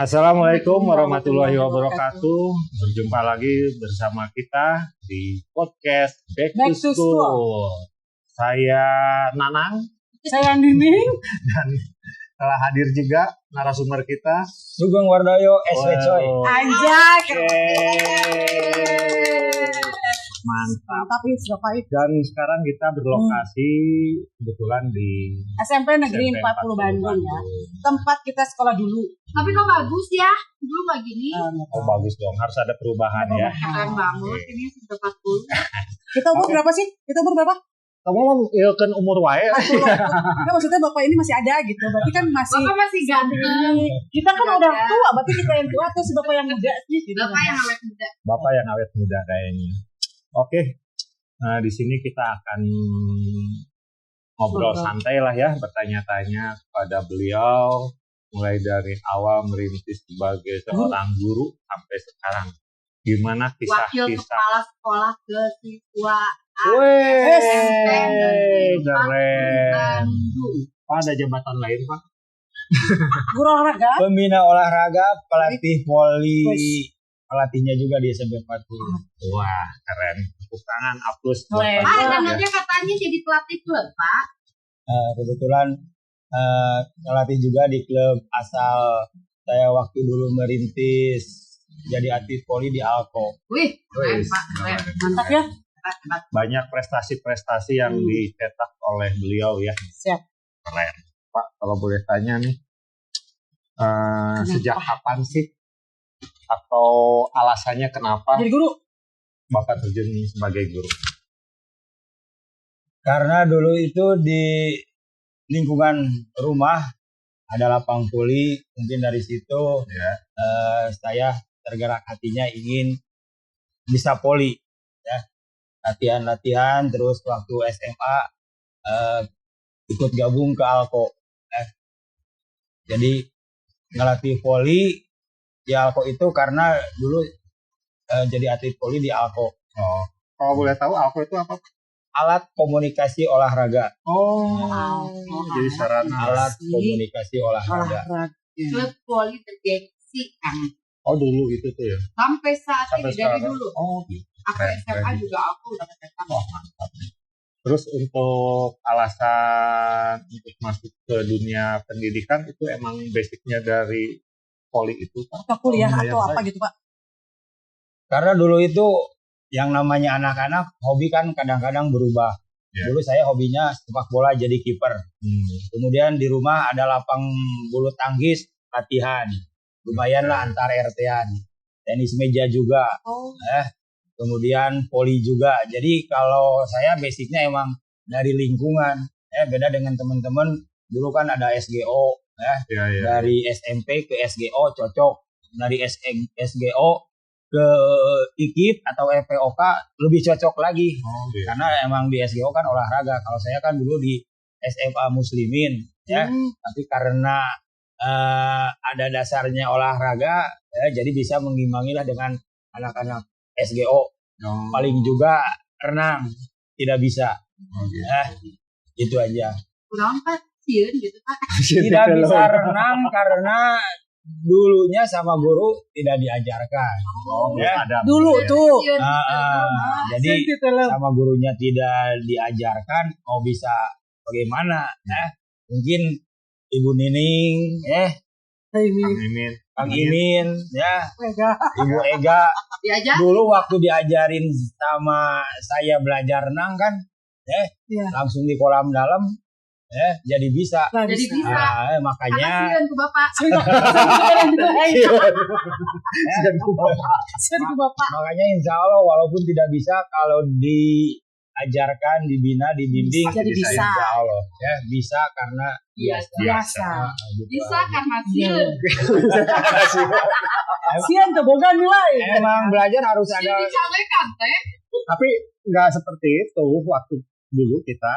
Assalamualaikum warahmatullahi wabarakatuh. Berjumpa lagi bersama kita di podcast Back to School. Saya Nanang. Saya Nining. Dan telah hadir juga narasumber kita Sugeng Wardoyo SW. Anjak. Mantap. Tapi Dan sekarang kita berlokasi kebetulan di SMP Negeri SMP 40 Bandung ya. Tempat kita sekolah dulu. Tapi kok bagus ya? Dulu nggak gini. Oh bagus dong, harus ada perubahan ya. Keren banget. Ini sudah 40. Kita umur berapa sih? Kita umur berapa? Kamu kan umur wae. Nah, maksudnya bapak ini masih ada gitu. Berarti kan masih. Bapak masih ganteng. Kita kan udah tua. Berarti kita yang tua atau si bapak yang muda sih? Gitu. Bapak yang awet muda. Bapak yang awet muda kayaknya. Oke, nah di sini kita akan ngobrol santai lah ya, bertanya-tanya kepada beliau, mulai dari awal merintis sebagai seorang guru sampai sekarang. Gimana Wakil kisah-kisah? kepala sekolah ke siswa Wih, keren. Pak, ada jabatan lain Pak? Guru olahraga. Pembina olahraga, pelatih voli, pelatihnya juga di SMP 40. Wah, keren. Tepuk tangan, aplaus buat Keren. Pak, Pak. dan nanti katanya jadi pelatih klub, Pak. Kebetulan pelatih juga di klub asal saya waktu dulu merintis jadi atlet voli di Alko. Wih, keren Wih, Pak. Keren. Mantap ya. Hebat. Banyak prestasi-prestasi yang dicetak oleh beliau ya. Siap. Keren. Pak, kalau boleh tanya nih, sejak kapan sih atau alasannya kenapa Jadi guru. Bapak terjun sebagai guru? Karena dulu itu di lingkungan rumah ada lapang voli, mungkin dari situ Ya. saya tergerak hatinya ingin bisa voli. Ya. Latihan-latihan, terus waktu SMA ikut gabung ke Alko. Jadi ngelatih voli di Alko itu karena dulu jadi atlet voli di Alko. Oh, kalau boleh tahu Alko itu apa? Alat komunikasi olahraga. Jadi sarana. Alat komunikasi olahraga. Klub voli bergengsi. Oh, dulu itu tuh ya. Sampai saat Sampai ini dari sekarang. dulu. Oh, gitu. Aku Keren, SMA keren. juga aku udah ketemu. Wah, mantap. Terus untuk alasan untuk masuk ke dunia pendidikan itu emang basicnya dari voli itu Pak? Atau kuliah Oh, atau lumayan apa gitu Pak. Karena dulu itu yang namanya anak-anak hobi kan kadang-kadang berubah. Ya. Dulu saya hobinya sepak bola jadi kiper. Kemudian di rumah ada lapang bulu tangkis latihan. Lumayan lah antar RT-an. Tenis meja juga. Oh. Kemudian voli juga. Jadi kalau saya basicnya emang dari lingkungan. Beda dengan teman-teman. Dulu kan ada SGO. Ya. Dari SMP ke SGO cocok. Dari SGO ke IKIP atau FPOK lebih cocok lagi. Oh, gitu. Karena emang di SGO kan olahraga. Kalau saya kan dulu di SMA Muslimin. Tapi karena ada dasarnya olahraga, jadi bisa mengimbangi lah dengan anak-anak SGO. Paling juga renang tidak bisa. Oh, gitu. Itu aja. Kurang Pak, sieun gitu Pak. Tidak bisa renang karena dulunya sama guru tidak diajarkan. Oh, belum Ya. ada. Dulu Ya. tuh. Sieun. Jadi sama gurunya tidak diajarkan, mau bisa bagaimana? Mungkin Ibu Nining, Ini. Kang Mimin. Kang Imin, ya, Mega. Ibu Ega. Diajar. Dulu waktu diajarin sama saya belajar renang kan, Iya. langsung di kolam dalam, jadi bisa. Nggak Jadi bisa. Nah, Karena makanya sieun ke Bapak. Siap ke bapak. makanya insya Allah walaupun tidak bisa kalau diajarkan, dibina, dibimbing, Jadi bisa. insya Allah ya bisa karena biasa. Biasa. Gitu Bisa aja. karena sieun. Sian kebogan nilai. Emang belajar harus Sieun ada. dicawekan teh. Tapi nggak seperti itu waktu dulu kita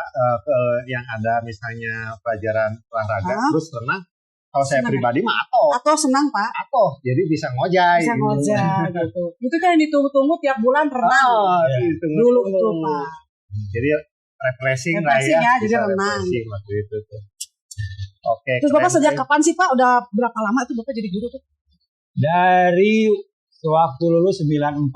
ke yang ada misalnya pelajaran olahraga terus renang. Kalau saya Senang. pribadi mah Atau senang Pak. jadi bisa ngojay. Bisa ngojek gitu. Itu kan yang ditunggu-tunggu tiap bulan renang. Gitu. Dulu tuh Pak. Jadi refreshing lah Refreshing ya. ya, jadi Bisa renang. refreshing waktu itu tuh. Oke. Terus Bapak keren, sejak keren. kapan sih Pak? Udah berapa lama tuh Bapak jadi guru tuh? Dari sewaktu lulus 94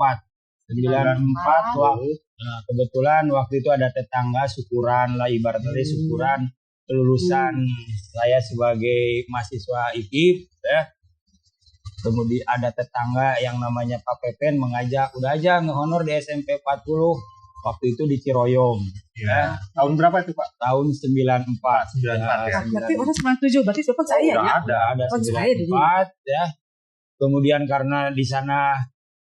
waktu. Nah, kebetulan waktu itu ada tetangga syukuran lah, ibaratnya syukuran kelulusan saya sebagai mahasiswa IKIP ya. Kemudian ada tetangga yang namanya Pak Pepen mengajak, udah aja ngehonor di SMP 40 waktu itu di Ciroyom. Ya. Tahun berapa itu Pak? Tahun 94. 94 ya. Berarti udah 97, berarti siapa saya ya? Ada Oh, saya dulu. 94 ya. Kemudian karena di sana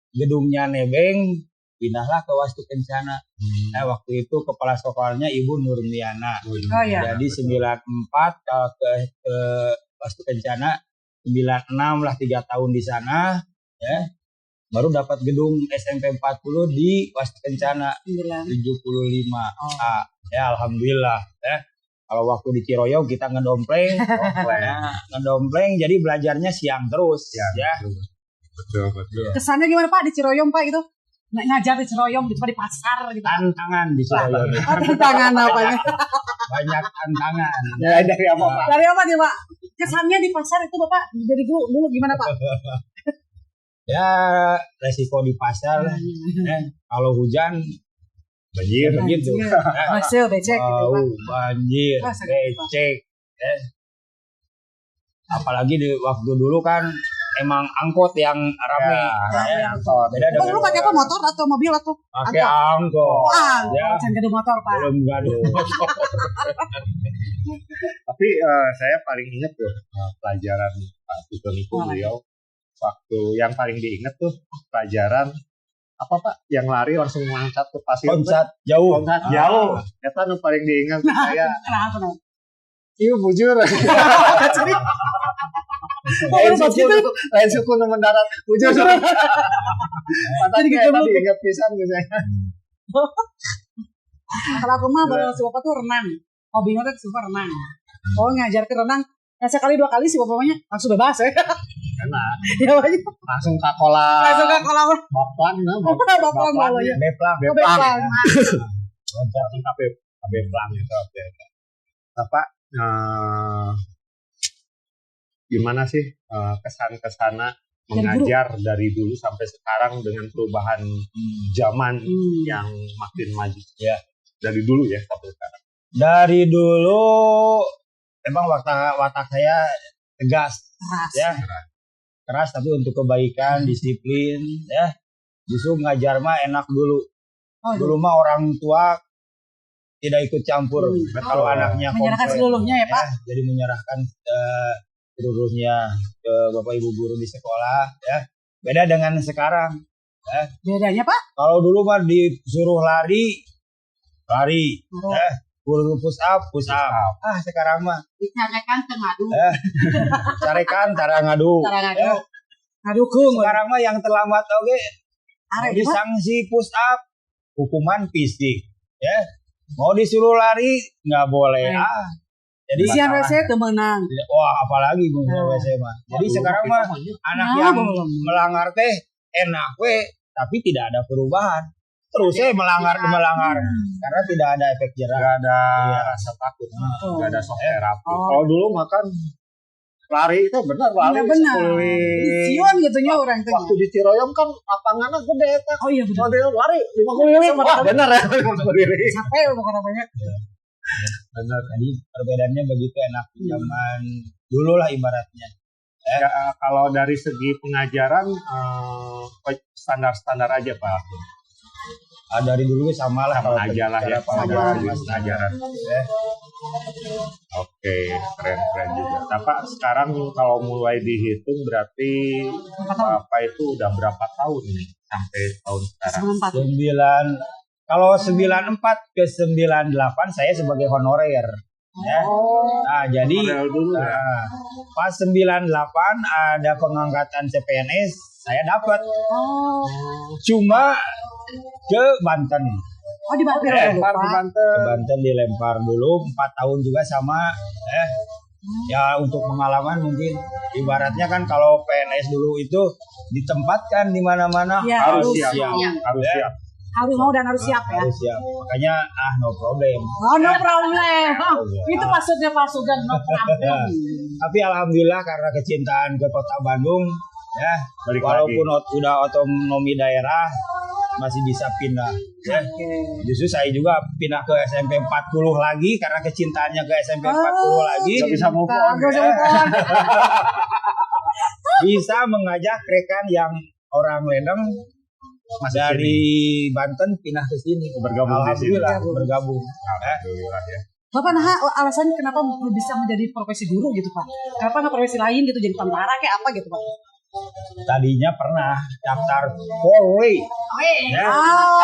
gedungnya nebeng, pindahlah ke Wastu Kencana. Nah, waktu itu kepala sekolahnya Ibu Nurmiana. Oh iya. Jadi 94 ke Wastu Kencana, 96 lah 3 tahun di sana ya. Baru dapat gedung SMP 40 di Wastu Kencana 75. Ya alhamdulillah ya. Kalau waktu di Ciroyom kita ngedompleng, ngedompleng jadi belajarnya siang terus ya. Betul. Kesannya gimana Pak di Ciroyom Pak itu? Ngajar di Ciroyom gitu, di pasar gitu. Tantangan di Ciroyom. Tantangan apanya? Banyak tantangan. Ya dari apa Pak? Dari apa nih Pak? Kesannya di pasar itu Bapak jadi dulu gimana Pak? Ya resiko di pasar kalau hujan banjir begitu. Hasil becek gitu Pak. Banjir, becek. Apalagi di waktu dulu kan emang angkot yang rame. Angkot. Beda Oh, lu pakai apa, motor atau mobil atau pakai angkot. Wah, Ya. jangan jadi motor Pak. Belum gaduh. Tapi saya paling ingat tuh pelajaran Pak Sugeng itu beliau waktu yang paling diingat tuh pelajaran apa Pak yang lari langsung loncat ke pasir. Loncat jauh. Loncat jauh. Eta nu paling diingat tuh saya. Kenapa dong? Iya bujur. Lain suku nu mendarat bujur. Patah kayak tadi ingat pisan gitu saya. Kalau aku mah baru si Bapak tuh renang. Hobinya tuh suka renang. Oh ngajar ke renang. Nah, sekali 2 kali si Bapaknya langsung bebas ya. Enak. Ya Pak. Langsung ke kolam. Langsung ke kolam. Baplan nah. Baplan bawahnya. Beplang. Beplang. Loncat ke beplang itu. Bapak gimana sih kesan-kesana mengajar dari dulu sampai sekarang dengan perubahan zaman yang makin maju ya dari dulu ya sampai sekarang. Dari dulu memang watak saya tegas ya. Keras tapi untuk kebaikan, disiplin ya. Justru ngajar mah enak dulu. Dulu mah orang tua tidak ikut campur kalau anaknya menyerahkan seluruhnya ya Pak. Jadi menyerahkan seluruhnya ke Bapak Ibu guru di sekolah ya. Beda dengan sekarang ya. Bedanya Pak? Kalau dulu mah disuruh lari ya. Guru push up. Sekarang mah Dicarekan tengadu. carekan cara ngadu. Ya. Ngadukung. Sekarang mah yang terlambat oke. Are Mau disanksi push up, hukuman fisik ya. Mau disuruh lari nggak boleh. Jadi sian WC itu menang. Wah, apalagi gue WC mah. Jadi sekarang mah anak yang melanggar teh enak tapi tidak ada perubahan. Terus melanggar karena tidak ada efek jerah. Gak ada rasa takut, gak ada sok terapi. Kalau dulu makan lari itu benar lari. Iya benar. Sion gitu nya orang teh. Waktu di Ciroyom kan lapangannya gede tak. Oh iya benar. Kalau lari 50 keliling. Wah benar ya 50 keliling. Capek bukan namanya. Benar. Jadi perbedaannya begitu enak zaman dulu lah ibaratnya. Ya, kalau dari segi pengajaran standar-standar aja Pak. Dari dulu sama lah Sama aja lah ya pengajaran. Oke, keren juga. Pak, sekarang kalau mulai dihitung berarti Bapak itu udah berapa tahun nih sampai tahun sekarang? Kalau 94 ke 98 saya sebagai honorer ya. Nah, jadi pas 98 ada pengangkatan CPNS, saya dapat. Cuma ke Banten. Oh di Banten. Ke Banten dilempar dulu 4 tahun juga sama ya untuk pengalaman mungkin ibaratnya kan kalau PNS dulu itu ditempatkan di mana-mana ya, harus siap. Harus mau dan harus siap ya. Harus siap. Makanya no problem. No problem. Itu maksudnya Pak Sugeng no problem. Tapi alhamdulillah karena kecintaan ke Kota Bandung Ya, Balik walaupun udah otonomi daerah masih bisa pindah. Ya. Justru saya juga pindah ke SMP 40 lagi karena kecintaannya ke SMP 40 lagi. Gak bisa move on. Bisa mengajak rekan yang orang Ledeng dari Banten pindah ke sini. Bergabung di sini. Alhamdulillah bergabung. Alhamdulillah ya. Bapak alasan kenapa bisa menjadi profesi guru gitu Pak? Kenapa nggak profesi lain gitu, jadi tentara kayak apa gitu Pak? Tadinya pernah daftar Polri. Ya.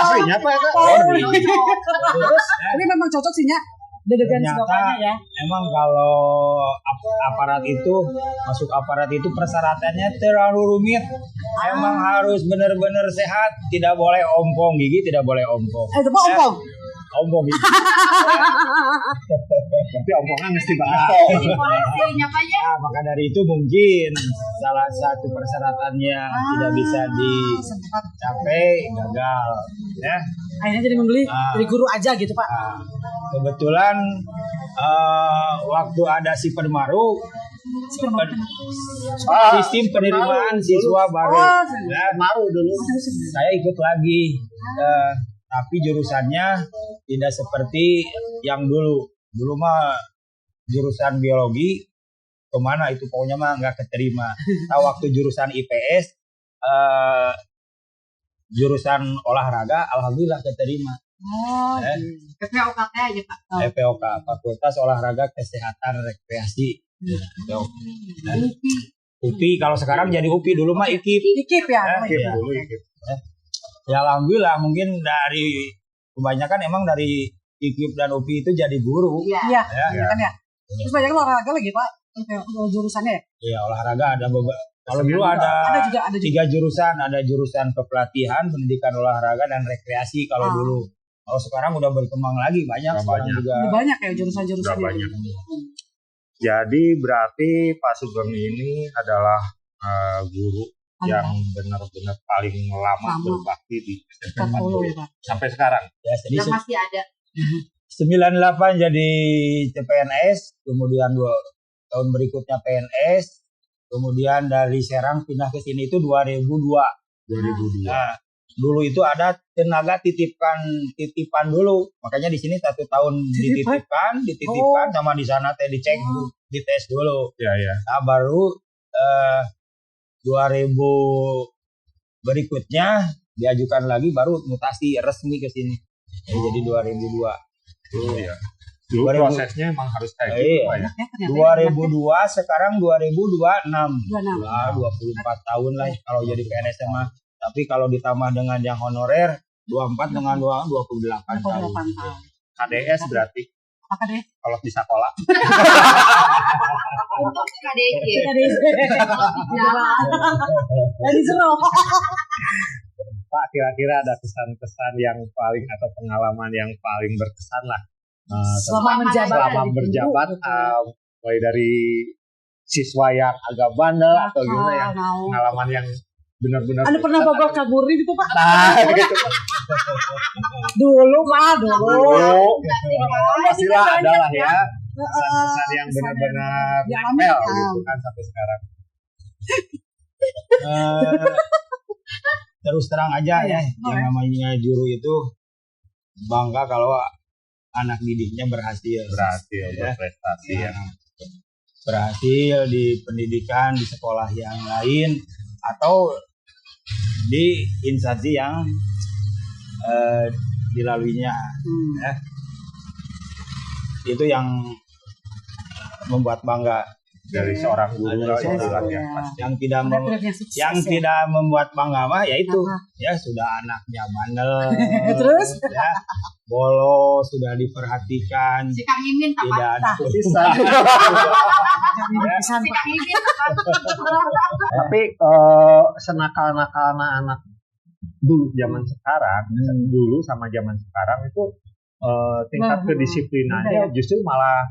Aslinya apa itu? Polri. Terus, tapi memang cocok sih Nyak. Dedegan Ternyata segalanya ya. emang kalau aparat itu masuk aparat itu persyaratannya terlalu rumit. Emang harus benar-benar sehat, tidak boleh ompong gigi, tidak boleh ompong. Itu Pak ompong. Ompong gigi. Tapi omongan mesti banget. Polisinya Pak ya. Nah, maka dari itu mungkin salah satu persyaratannya tidak bisa dicapai, gagal. Ya. Akhirnya jadi membeli jadi guru aja gitu Pak. Nah, kebetulan waktu ada si Permaru, sistem penerimaan siswa baru, ya, Maru dulu. saya ikut lagi, tapi jurusannya tidak seperti yang dulu. Dulu mah jurusan biologi kemana itu pokoknya mah nggak keterima. Nah, waktu jurusan IPS, jurusan olahraga, alhamdulillah keterima. PPOKT aja Pak. FPOK, Fakultas Olahraga Kesehatan Rekreasi. Dan UPI kalau sekarang jadi UPI, dulu mah IKIP. Dikip ya. Ya. Ya alhamdulillah mungkin dari kebanyakan emang dari IKIP dan UPI itu jadi guru. Iya. Ya. Kan ya. Terus banyak olahraga lagi Pak. Jurusannya ya? Iya olahraga ada beberapa. Kalau dulu ada juga. 3 jurusan, ada jurusan kepelatihan, pendidikan olahraga dan rekreasi kalau dulu. Kalau sekarang udah berkembang lagi banyak. Juga. Udah banyak ya jurusan-jurusan. Udah banyak. Jadi berarti Pak Sugeng ini adalah guru yang benar-benar paling lama berbakti di SMP 40 sampai sekarang. Ya, jadi Yang masih ada. 98 jadi CPNS, kemudian 2 tahun berikutnya PNS, kemudian dari Serang pindah ke sini itu 2002. Nah, dulu itu ada tenaga titipan dulu, makanya di sini 1 tahun dititipkan sama di sana teh dicek, dites dulu. Ya. Nah, baru 2000 berikutnya diajukan lagi, baru mutasi resmi ke sini. Jadi 2002. Iya. Dulu prosesnya emang harus kayak gitu Pak ya. 2002 sekarang 2026. 26. Nah, 24 tahun lah kalau jadi PNS mah. Tapi kalau ditambah dengan yang honorer 24 dengan 28 tahun. KDS berarti. Apa deh? Kalau di sekolah. Untuk KDG. Dari zero. Pak, kira-kira ada kesan-kesan yang paling atau pengalaman yang paling berkesan lah Selama berjabat, mulai dari siswa yang agak bandel atau gimana ya, pengalaman yang benar-benar. Anda pernah babak kaburi gitu Pak? Nah, gitu. Dulu Pak, dulu. Pastilah ada lah ya. Kesan-kesan yang benar-benar nempel gitu kan sampai sekarang. Terus terang aja ya, yang namanya guru itu bangga kalau anak didiknya berhasil berprestasi ya. Berhasil di pendidikan di sekolah yang lain atau di instansi yang dilaluinya. Ya. Itu yang membuat bangga dari seorang guru yang tidak membuat bangga mah yaitu ya sudah anaknya bandel terus ya bolos, sudah diperhatikan, si Kang Imin tidak ada tapi senakal-nakal anak dulu zaman sekarang, dulu sama zaman sekarang itu tingkat kedisiplinannya justru malah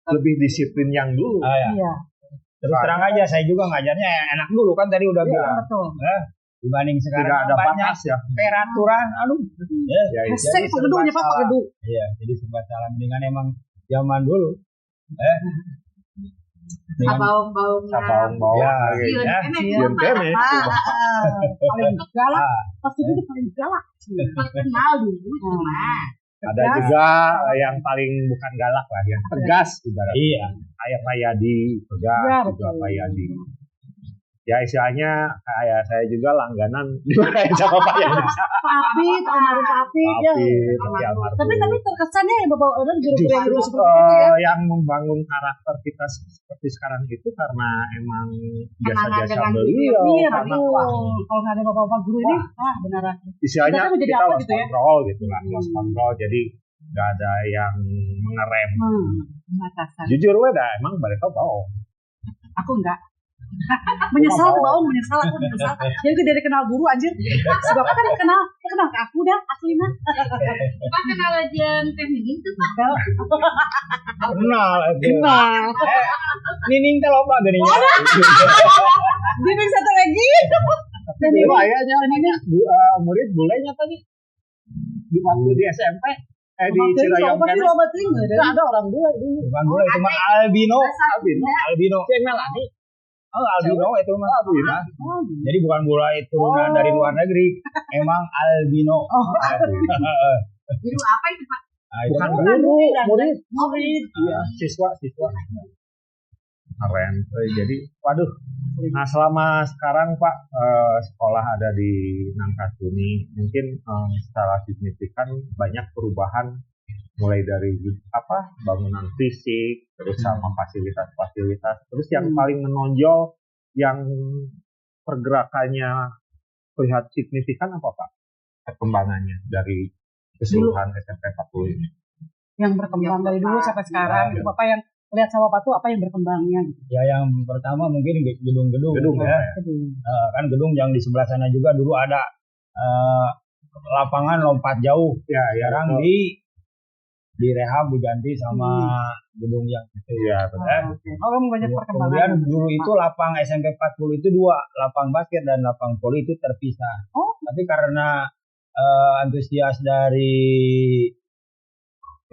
lebih disiplin yang dulu. Terus terang aja saya juga ngajarnya yang enak dulu kan tadi udah bilang. Dibanding sekarang tidak ada banyak batas ya. Peraturan, Hashtag pegedunya Pak, pegedu. Iya, jadi serba salah. Mendingan emang zaman dulu. Sabaung-baung. Sabaung-baung Ya, gitu ya. Sieun kene. paling galak. Pasti itu paling galak. Terkenal dulu cuma. Ada juga yang paling bukan galak lah, yang tegas ibaratnya. Iya. Kayak Pak Yadi, tegas Ya, juga betul. Pak Yadi. Ya istilahnya kayak saya juga langganan dimarahin sama Pak Yadi. Pak Apit, almarhum Pak Apit ya. Tapi terkesannya ya Bapak Odon guru-guru yang dulu Justru seperti itu ya. yang membangun karakter kita seperti sekarang itu karena emang Kenangan jasa-jasa dengan beliau. Iya Karena betul. wah, Kalau nggak ada bapak-bapak guru ini, beneran. istilahnya Kita menjadi kita apa lost gitu ya? control gitu lah, lost control. Jadi nggak ada yang mengerem. Batasan. Jujur dah, emang mereka bohong. Aku enggak. Menyesal tuh Baung, menyesal aku menyesal. Jadi dari kenal guru anjir. Si bapak kan kenal ke aku dah aslina. Pak kenal aja Teh Nining tuh Pak. Kenal. Kenal. Nining teh loba geuning. Dia satu lagi. Tapi dulu ayahnya murid bulenya tadi di waktu di SMP. Di Cirayam Pasti kan loba ting. ada orang bule dulu. Bukan bola itu mah albino. Albino. Melani. Oh, albino itu mah. Nah, jadi bukan bola itu turunan dari luar negeri. Emang albino. Guru apa itu Pak? Nah, itu Bukan kan guru, murid. Iya, siswa. Keren. Jadi, waduh. Nah, selama sekarang Pak sekolah ada di Nangkatuni, mungkin secara signifikan banyak perubahan mulai dari bangunan fisik, terus sama fasilitas-fasilitas. Terus yang paling menonjol, yang pergerakannya terlihat signifikan apa Pak? Perkembangannya dari keseluruhan SMP 40 ini. Yang berkembang dari dulu sampai sekarang. Bapak yang lihat sama Bapak tuh apa yang berkembangnya gitu. ya yang pertama mungkin gedung-gedung. Gedung ya. ya. Kan gedung yang di sebelah sana juga dulu ada lapangan lompat jauh. Ya, Sekarang direhab diganti sama gedung yang itu. Iya, benar. Oh, banyak perkembangan. Kemudian dulu itu lapang SMP 40 itu dua, lapang basket dan lapang voli itu terpisah. Oh. Tapi karena antusias dari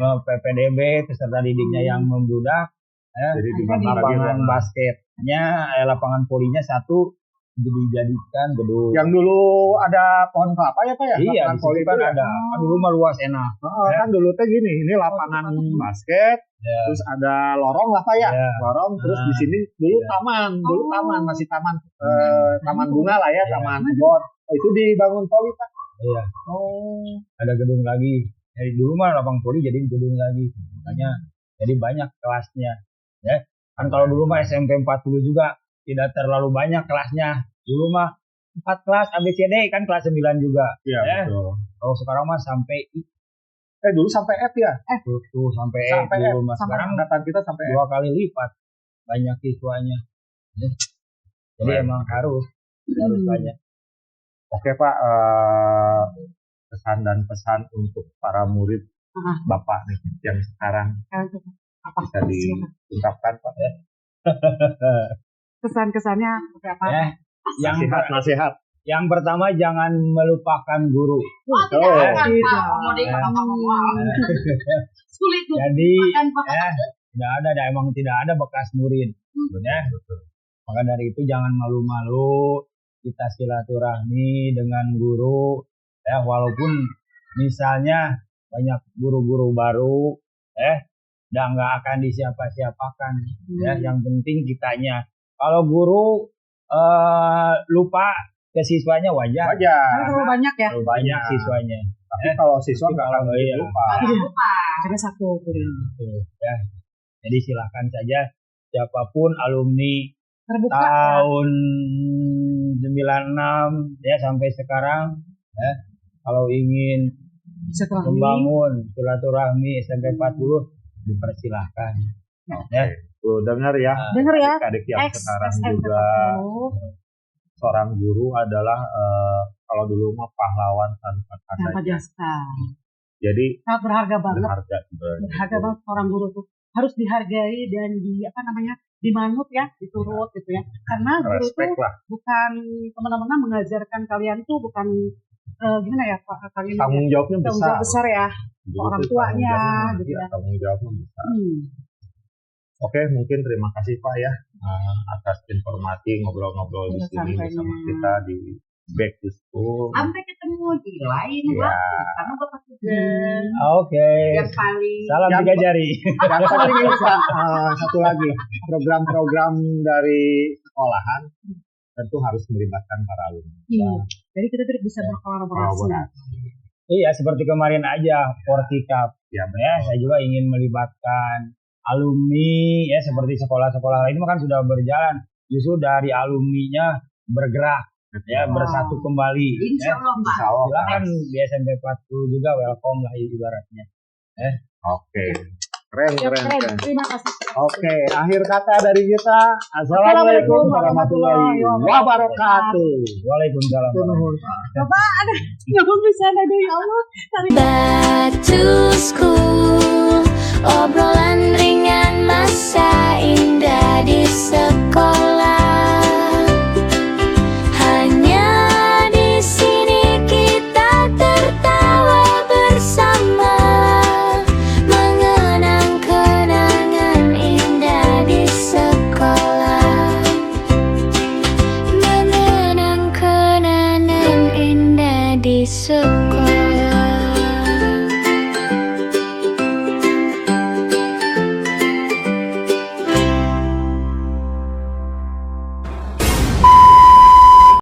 PPDB peserta didiknya yang membludak, Jadi dibagi lagi lapangan ruangan. basketnya, lapangan volinya satu dijadikan gedung. Yang dulu ada pohon kelapa ya Pak ya? Iya, Lapangan di voli situ kan itu ya? ada. Kan dulu mah luas enak. Kan dulu teh gini, ini lapangan basket, Ya. terus ada lorong lah Pak ya, Ya. lorong, terus di sini dulu taman, masih taman, taman bunga lah ya, taman kebon. Itu dibangun voli Pak. Iya. Oh, Ada gedung lagi. Dari dulu mah lapang voli jadi gedung lagi. Makanya jadi banyak kelasnya. Ya. Kan kalau dulu mah SMP 40 juga tidak terlalu banyak kelasnya. Dulu mah 4 kelas ABCD kan kelas 9 juga. iya Ya. betul. Kalau sekarang mah sampai Dulu sampai F ya? tuh sampai Sampai dulu mah Sampai sekarang angkatan kita sampai F. 2 kali lipat banyak siswanya. Ya. Jadi Baik. emang harus banyak. Oke Pak, pesan dan pesan untuk para murid Bapak nih yang sekarang bisa diungkapkan Pak ya. Kesan-kesannya seperti apa? Yang Nasihat. yang pertama jangan melupakan guru. Oh, tidak akan Pak. Ngomong. Sulit tuh. Jadi Makan Pak. emang tidak ada bekas murid. Ya. Maka dari itu jangan malu-malu kita silaturahmi dengan guru. Ya, walaupun misalnya banyak guru-guru baru, udah nggak akan disiapa-siapakan. Ya, yang penting kitanya. Kalau guru lupa ke siswanya wajar. Karena terlalu banyak ya. Terlalu banyak siswanya. Tapi kalau siswa nggak akan Iya. lupa. Lupa. Ada satu guru. Gitu, ya. Jadi silakan saja siapapun alumni Terbuka. tahun 96 ya sampai sekarang ya, kalau ingin Setelah membangun silaturahmi SMP 40 dipersilahkan. Ya. Tuh dengar ya. Dengar ya. Adik yang Ex sekarang SMP juga 40. seorang guru adalah kalau dulu mah pahlawan tanpa Tanpa jasa. jasa. Jadi Sangat berharga banget. berharga. Berharga banget seorang guru tuh. Harus dihargai dan dimanut ya, diturut gitu ya. Karena guru itu Respect lah. bukan kemana-mana mengajarkan kalian tuh bukan gimana ya Pak kalian Tanggung jawabnya tanggung besar. jawab besar ya. Guru orang tuh tuanya, tanggung jawabnya, gitu ya. Tanggung jawabnya besar. Oke, mungkin terima kasih Pak ya atas informasi ngobrol-ngobrol di sini bersama kita di Back to School. Sampai ketemu di lain Ya. waktu sama Bapak Sugeng. Oke. Yang paling Salam tiga jari. Yang paling satu lagi, program-program dari sekolahan tentu harus melibatkan para alumni. Iya. Jadi kita tidak bisa berkolaborasi. Iya, seperti kemarin aja Portikap. Ya, Saya juga ingin melibatkan alumni ya, seperti sekolah-sekolah lain kan sudah berjalan. Justru dari alumninya bergerak ya, bersatu kembali. Insya Allah Pak. Insya Allah. Silakan di SMP 40 juga welcome lah ibaratnya. Oke. Keren. Terima kasih. Oke, akhir kata dari kita. Assalamualaikum warahmatullahi wabarakatuh. Waalaikumsalam. Bapak ada nggak bisa ada ya Allah. Back to school, obrolan